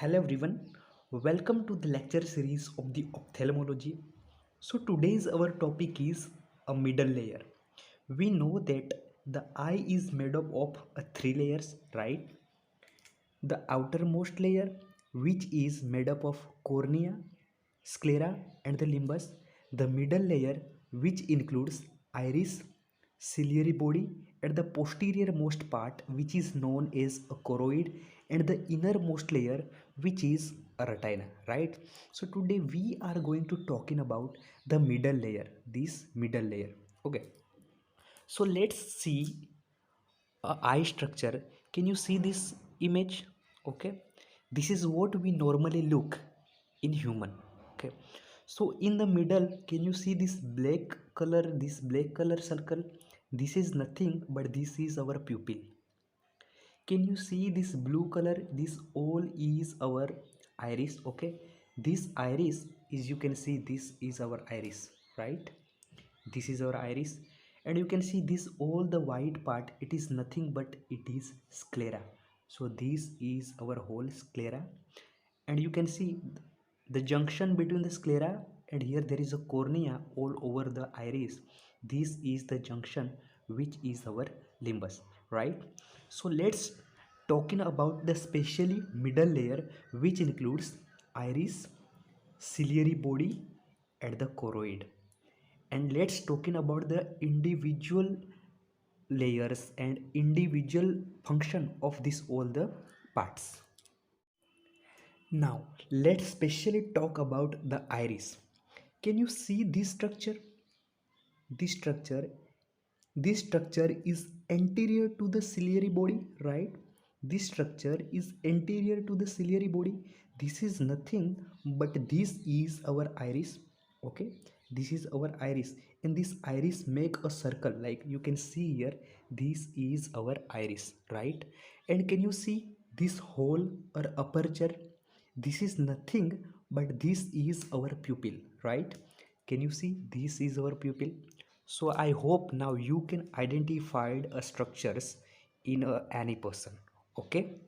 Hello everyone, welcome to the lecture series of the ophthalmology. So today's our topic is a middle layer. We know that the eye is made up of three layers, right? The outermost layer, which is made up of cornea, sclera, and the limbus. The middle layer, which includes iris, ciliary body, and the posterior most part, which is known as a choroid, and the innermost layer, which is a retina, right? So today we are going to talking about the middle layer, this middle layer. Okay, so let's see eye structure. Can you see this image? Okay, this is what we normally look in human. Okay, so in the middle, can you see this black color, this black color circle? This is nothing but this is our pupil. Can you see this blue color? This all is our iris. Okay, this iris is, you can see this is our iris, right? This is our iris, and you can see this all the white part, it is nothing but it is sclera. So this is our whole sclera, and you can see the junction between the sclera, and here there is a cornea all over the iris. This is the junction which is our limbus, right? So let's talking about the specially middle layer, which includes iris, ciliary body, and the choroid. And let's talking about the individual layers and individual function of this all the parts. Now let's specially talk about the iris. Can you see this structure? This structure this structure is anterior to the ciliary body, right? This structure is anterior to the ciliary body. This is nothing but this is our iris. Okay, this is our iris, and this iris make a circle, like you can see here. This is our iris, right? And can you see this hole or aperture? This is nothing but this is our pupil, right? Can you see this is our pupil? So I hope now you can identify structures in any person. Okay,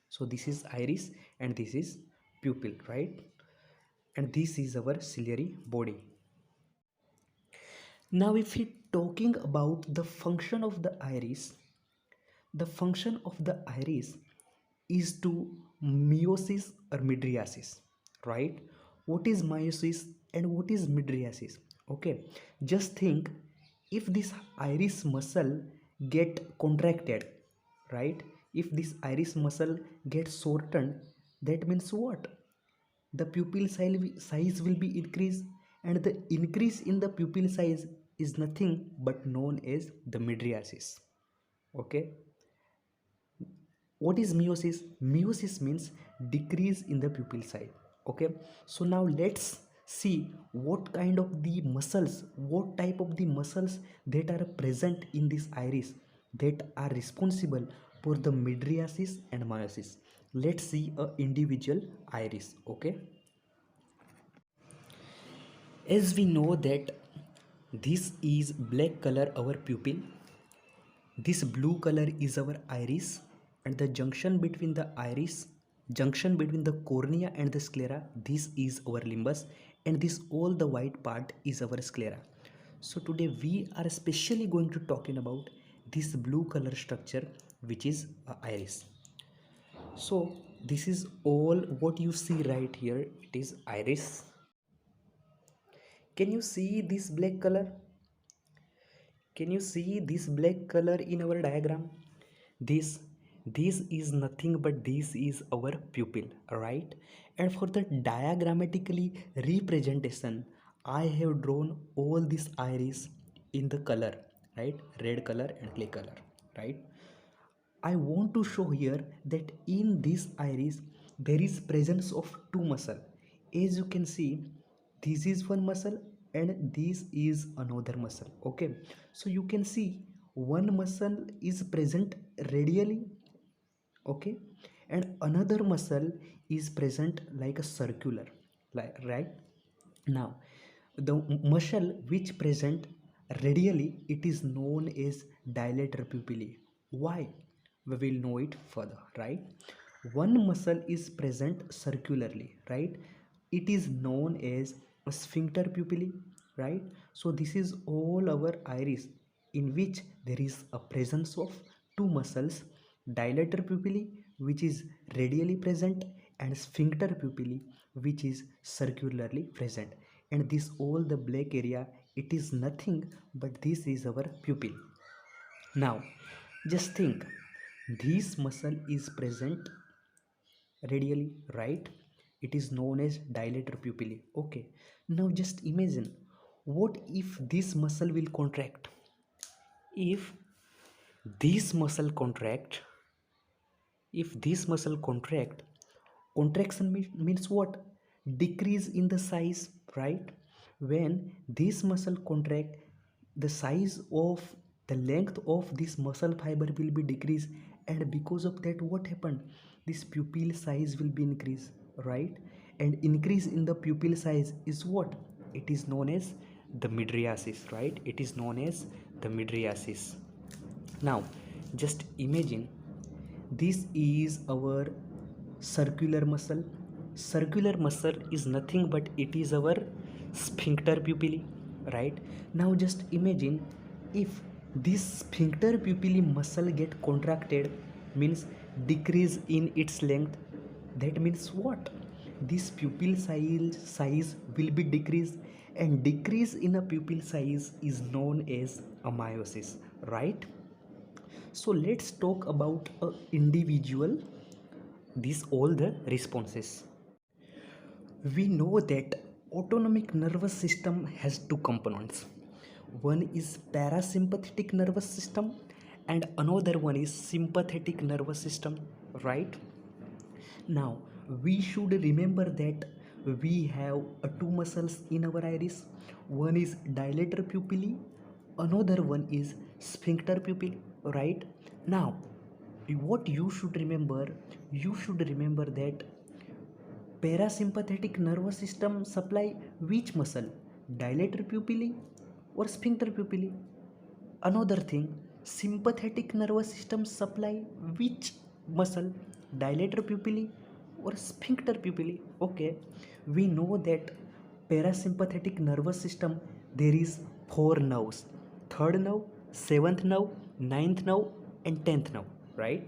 so this is iris and this is pupil, right? And this is our ciliary body. Now if we talking about the function of the iris, the function of the iris is to meiosis or mydriasis, right? What is meiosis and what is mydriasis? Okay, just think, if this iris muscle get contracted, right? If this iris muscle gets shortened, that means what? The pupil size will be increased, and the increase in the pupil size is nothing but known as the mydriasis. Okay, what is meiosis? Meiosis means decrease in the pupil size. Okay, so now let's see what kind of the muscles, what type of the muscles that are present in this iris that are responsible for the mydriasis and meiosis. Let's see a individual iris. Okay, as we know that this is black color our pupil, this blue color is our iris, and the junction between the iris, junction between the cornea and the sclera, this is our limbus, and this all the white part is our sclera. So today we are especially going to talking about this blue color structure, which is iris. So this is all what you see right here. It is iris. Can you see this black color? Can you see this black color in our diagram? This this is nothing but this is our pupil, right? And for the diagrammatically representation, I have drawn all this iris in the color, right? Red color and clay color, right? I want to show here that in this iris there is presence of two muscle. As you can see, this is one muscle and this is another muscle. Okay, so you can see one muscle is present radially, okay, and another muscle is present like a circular, like, right? Now the muscle which present radially, it is known as dilator pupillae. Why? We will know it further, right? one muscle is present circularly, right? It is known as a sphincter pupillae, right? So this is all our iris in which there is a presence of two muscles, dilator pupillae which is radially present and sphincter pupillae which is circularly present. And this all the black area, it is nothing but this is our pupil. Now just think, this muscle is present radially, right? It is known as dilator pupillae. Okay, now just imagine, what if this muscle will contract? If this muscle contract, if this muscle contract, contraction means what? Decrease in the size, right? When this muscle contract, the size of the length of this muscle fiber will be decreased, and because of that what happened, this pupil size will be increased, right? And increase in the pupil size is what? It is known as the mydriasis, right? It is known as the mydriasis. Now just imagine, this is our circular muscle. Circular muscle is nothing but it is our sphincter pupillae, right? Now just imagine, if this sphincter pupillae muscle get contracted, means decrease in its length, that means what? This pupil size will be decreased, and decrease in a pupil size is known as a meiosis, right? So let's talk about a individual, these all the responses. We know that autonomic nervous system has two components. One is parasympathetic nervous system and another one is sympathetic nervous system, right? Now we should remember that we have two muscles in our iris. One is dilator pupillae, another one is sphincter pupil, right? Now what you should remember, you should remember that parasympathetic nervous system supply which muscle? Dilator pupillae or sphincter pupillae? Another thing, sympathetic nervous system supply which muscle? Dilator pupillae or sphincter pupillae? Okay, we know that parasympathetic nervous system, there is four nerves: third nerve, seventh nerve, ninth nerve, and 10th nerve, right?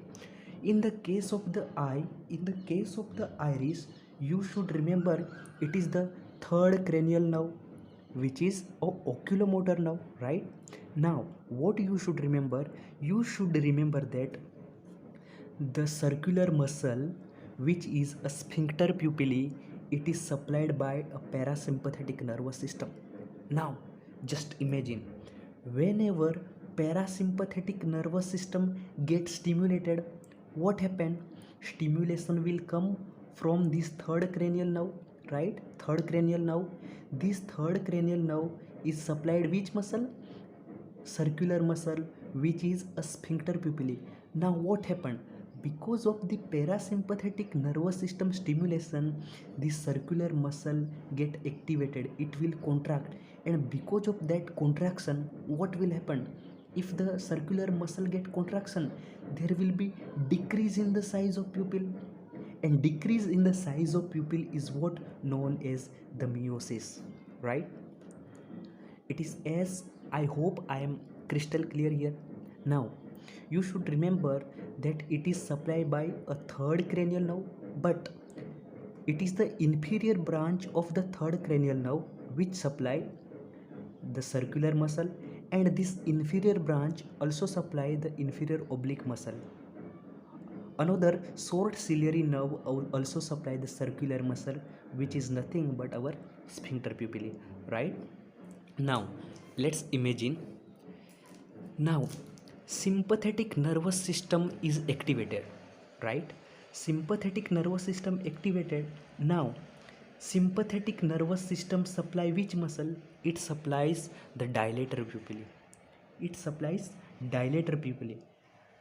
In the case of the eye, in the case of the iris, you should remember it is the third cranial nerve, which is a oculomotor nerve, right? Now what you should remember, you should remember that the circular muscle, which is a sphincter pupillae, it is supplied by a parasympathetic nervous system. Now just imagine, whenever parasympathetic nervous system gets stimulated, what happened? Stimulation will come from this third cranial nerve, right? Third cranial nerve. This third cranial nerve is supplied which muscle? Circular muscle, which is a sphincter pupillae. Now what happened? Because of the parasympathetic nervous system stimulation, this circular muscle get activated, it will contract, and because of that contraction, what will happen? If the circular muscle get contraction, there will be decrease in the size of pupil, and decrease in the size of pupil is what known as the meiosis, right? It is, as I hope I am crystal clear here. Now you should remember that it is supplied by a third cranial nerve, but it is the inferior branch of the third cranial nerve which supply the circular muscle, and this inferior branch also supply the inferior oblique muscle. Another short ciliary nerve also supply the circular muscle, which is nothing but our sphincter pupillae, right? Now let's imagine, now sympathetic nervous system is activated, right? Sympathetic nervous system activated. Now sympathetic nervous system supply which muscle? It supplies the dilator pupillae, it supplies dilator pupillae.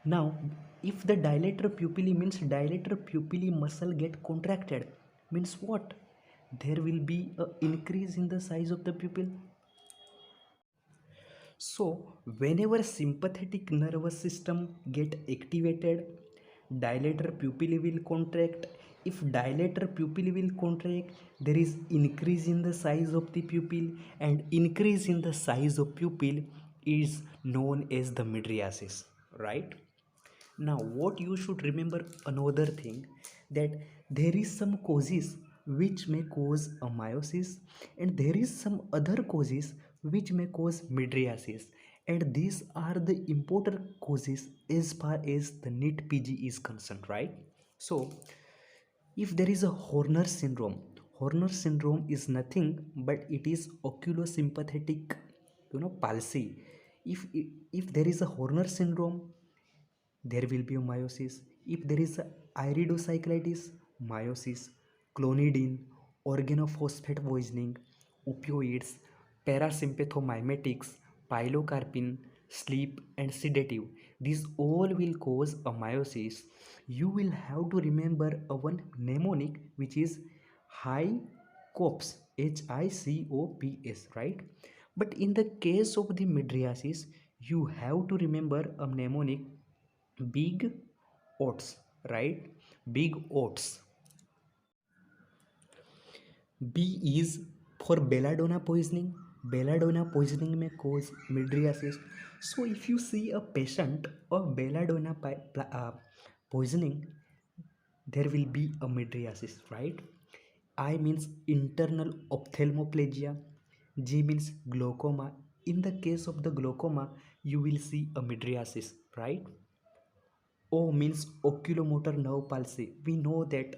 Now if the dilator pupillae, means dilator pupillae muscle get contracted, means what? There will be a increase in the size of the pupil. So whenever sympathetic nervous system get activated, dilator pupil will contract. If dilator pupil will contract, there is increase in the size of the pupil, and increase in the size of pupil is known as the mydriasis, right? Now what you should remember another thing, that there is some causes which may cause a meiosis, and there is some other causes which may cause mydriasis, and these are the important causes as far as the NEET PG is concerned, right? So if there is a Horner syndrome is nothing but it is oculosympathetic, palsy. If there is a Horner syndrome, there will be a meiosis. If there is a iridocyclitis, meiosis. Clonidine, organophosphate poisoning, opioids, parasympathomimetics, pilocarpine, sleep and sedative, these all will cause a meiosis. You will have to remember a one mnemonic which is HICOPS, HICOPS, right? But in the case of the mydriasis, you have to remember a mnemonic big oats, right? Big oats. B is for belladonna poisoning. Belladonna poisoning may cause mydriasis. So if you see a patient of belladonna poisoning, there will be a mydriasis, right? I means internal ophthalmoplegia. G means glaucoma. In the case of the glaucoma, you will see a mydriasis, right? O means oculomotor nerve palsy. We know that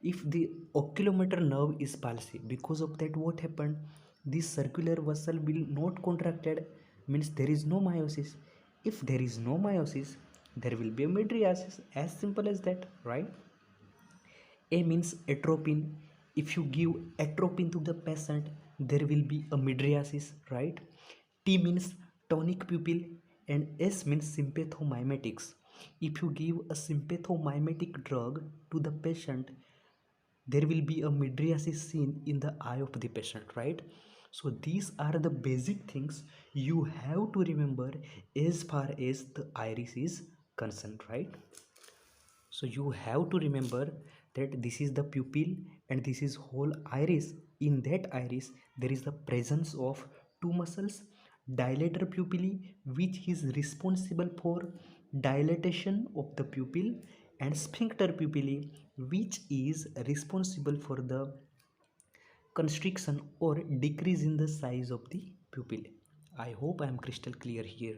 if the oculomotor nerve is palsy, because of that what happened? This circular vessel will not contracted, means there is no meiosis. If there is no meiosis, there will be a mydriasis. As simple as that, right? A means atropine. If you give atropine to the patient, there will be a mydriasis, right? T means tonic pupil, and S means sympathomimetics. If you give a sympathomimetic drug to the patient, there will be a mydriasis seen in the eye of the patient, right? So these are the basic things you have to remember as far as the iris is concerned, right? So you have to remember that this is the pupil and this is whole iris. In that iris there is the presence of two muscles, dilator pupillae, which is responsible for dilatation of the pupil, and sphincter pupillae, which is responsible for the constriction or decrease in the size of the pupil. I hope I am crystal clear here.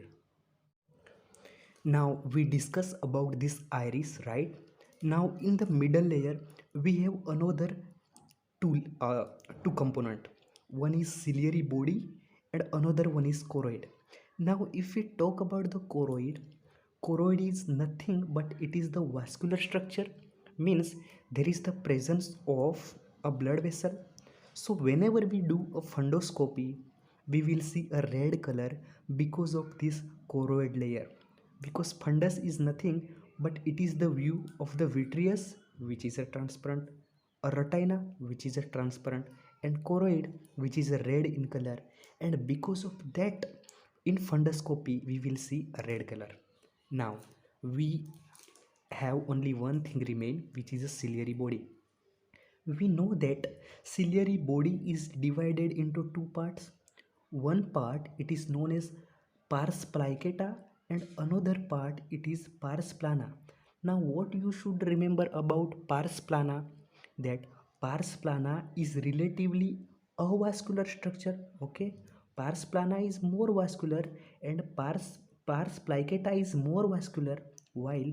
Now we discuss about this iris, right? Now in the middle layer we have another two two component. One is ciliary body and another one is choroid. Now if we talk about the choroid, choroid is nothing but it is the vascular structure, means there is the presence of a blood vessel. So whenever we do a fundoscopy, we will see a red color because of this choroid layer, because fundus is nothing but it is the view of the vitreous, which is a transparent, a retina, which is a transparent, and choroid, which is a red in color, and because of that in fundoscopy we will see a red color. Now we have only one thing remain, which is a ciliary body. We know that ciliary body is divided into two parts. One part it is known as pars plicata and another part it is pars plana. Now what you should remember about pars plana, that pars plana is relatively avascular structure, okay? Pars plana is more vascular and pars plicata is more vascular, while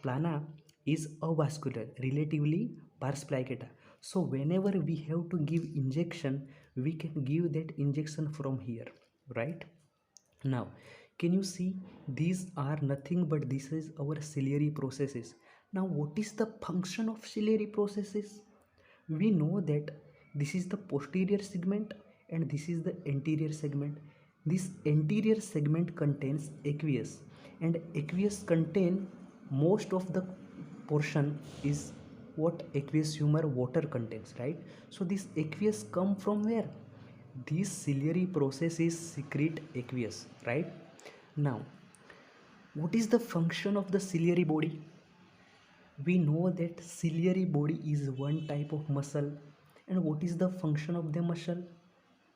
plana is avascular, relatively pars plicata. So whenever we have to give injection, we can give that injection from here, right? Now can you see, these are nothing but this is our ciliary processes. Now what is the function of ciliary processes? We know that this is the posterior segment and this is the anterior segment. This anterior segment contains aqueous, and aqueous contain most of the portion is what aqueous humor water contains, right? So this aqueous come from where? These ciliary processes secrete aqueous, right? Now what is the function of the ciliary body? We know that ciliary body is one type of muscle. And what is the function of the muscle?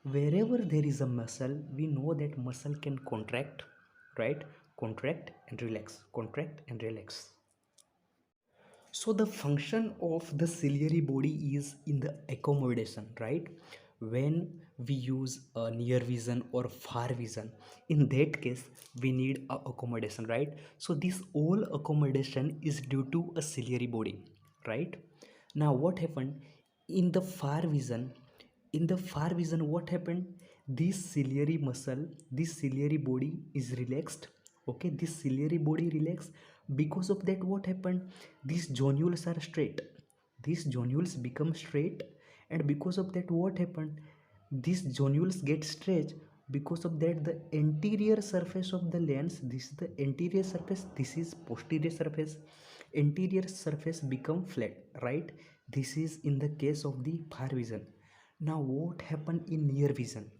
Wherever there is a muscle, we know that muscle can contract, right? Contract and relax, contract and relax. So the function of the ciliary body is in the accommodation, right? When we use a near vision or far vision, in that case we need a accommodation, right? So this all accommodation is due to a ciliary body, right? Now what happened in the far vision? In the far vision, what happened? This ciliary muscle, this ciliary body is relaxed. Okay, this ciliary body relaxed. Because of that, what happened? These zonules are straight. These zonules become straight, and because of that, what happened? These zonules get stretched. Because of that, the anterior surface of the lens, this is the anterior surface, this is posterior surface. Anterior surface become flat, right? This is in the case of the far vision. Now what happened in near vision?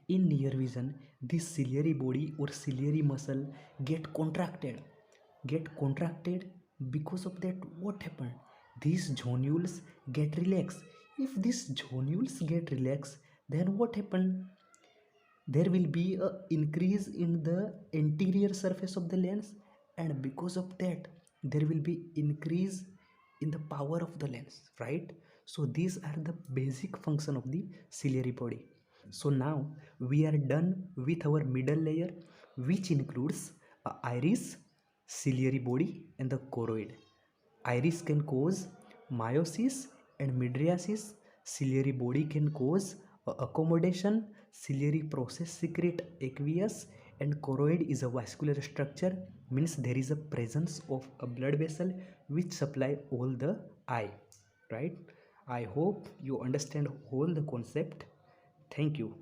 In near vision, this ciliary body or ciliary muscle get contracted. Because of that, what happened? These zonules get relaxed. If these zonules get relaxed, then what happened? There will be a increase in the anterior surface of the lens, and because of that there will be increase in the power of the lens, right? So these are the basic function of the ciliary body. So now we are done with our middle layer, which includes a iris, ciliary body and the choroid. Iris can cause miosis and mydriasis. Ciliary body can cause accommodation. Ciliary process secrete aqueous, and choroid is a vascular structure, means there is a presence of a blood vessel which supply all the eye, right? I hope you understand all the concept. Thank you.